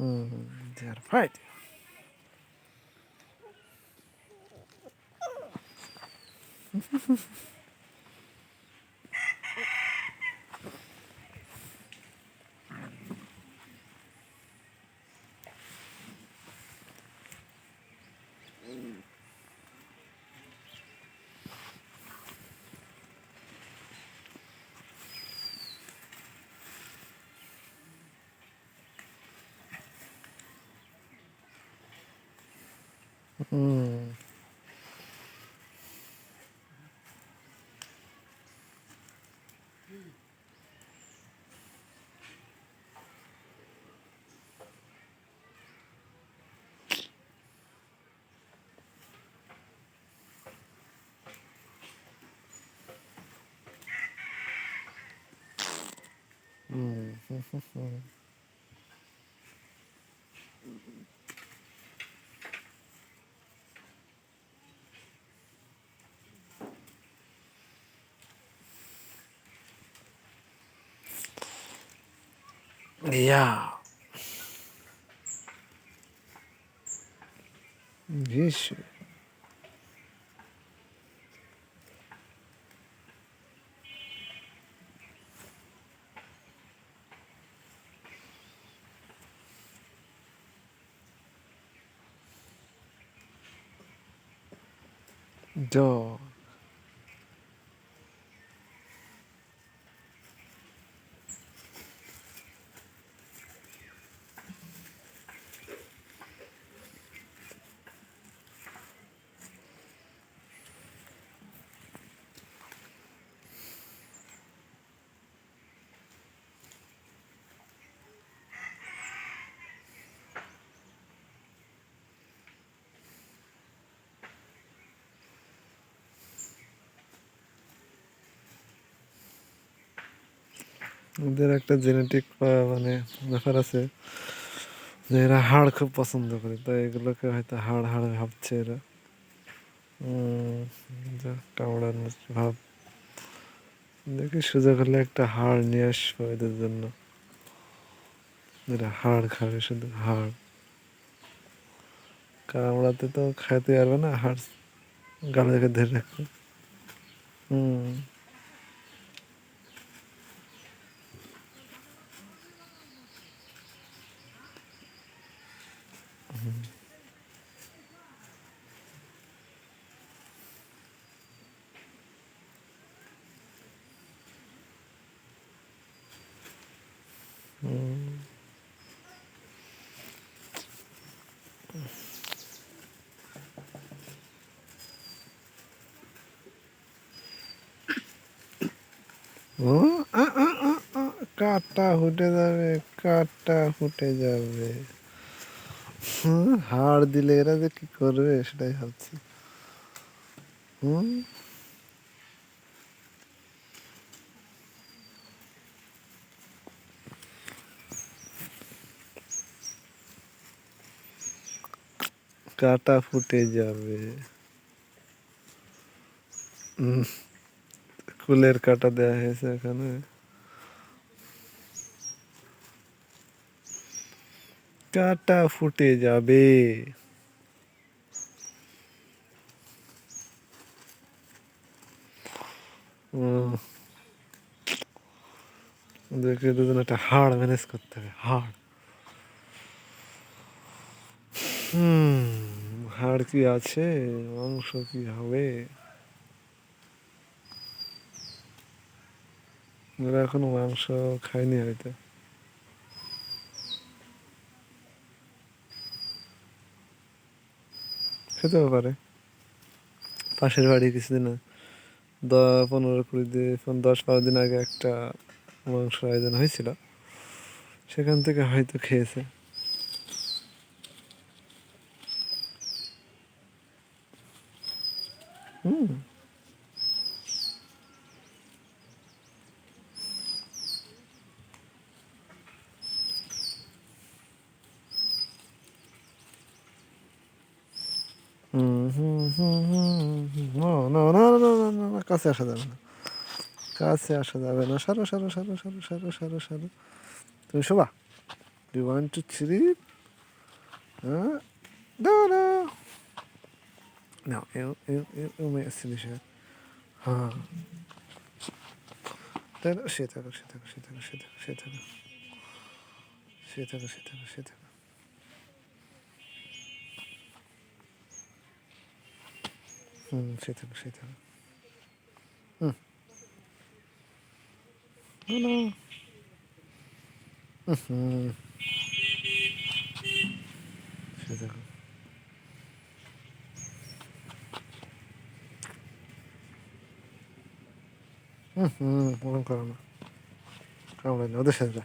They are fighting. Mm. Mm. Yeah. Vixe. Dó. ওদের একটা genetic মানে ব্যাপার আছে যে এরা হাড় খুব পছন্দ করে, তাই এগুলোকে হয়তো হাড় হাড় ভাবছে এরা। যা কামড়ানোর ভাব। দেখি সুযোগ হলে একটা হাড় নিয়ে আসবো এদের জন্য। এরা হাড় খাবে, শুধু হাড়। কামড়াতে তো খাইতে পারবে না, হাড় গালে ধরে রাখবে। হুম। ও কাটা ফুটে যাবে, কাটা ফুটে যাবে। হাড় দিলে এরা যে কি করবে সেটাই ভাবছি। হুম। কাটা ফুটে যাবে। কুলের কাটা দেয়া হয়েছে এখানে। কাটা ফুটে যাবে। ওদেরকে দুজন একটা হাড় ম্যানেজ করতে হবে, হাড়। হাড় কি আছে, মাংস কি হবে? ওরা এখনো মাংস খায়নি হয়তো। খেতেও পারে। পাশের বাড়ি কিছুদিন 10-15 দিন আগে একটা মাংস আয়োজন হয়েছিল, সেখান থেকে হয়তো খেয়েছে। হুম। না, কাছে আসা যাবে না, কাছে আসা যাবে না। সারো সারো সারো সারো সারো সারো সারো। তুমি শোবা, 1 2 3 হ্যাঁ, দাও না। Não, eu meio assim deixa. Ha. Then shit, shit, shit, shit, shit, shit, shit, shit, shit. Shit, shit. No, no. Shit. Oğlum karama. Kamerayla o da şeyde.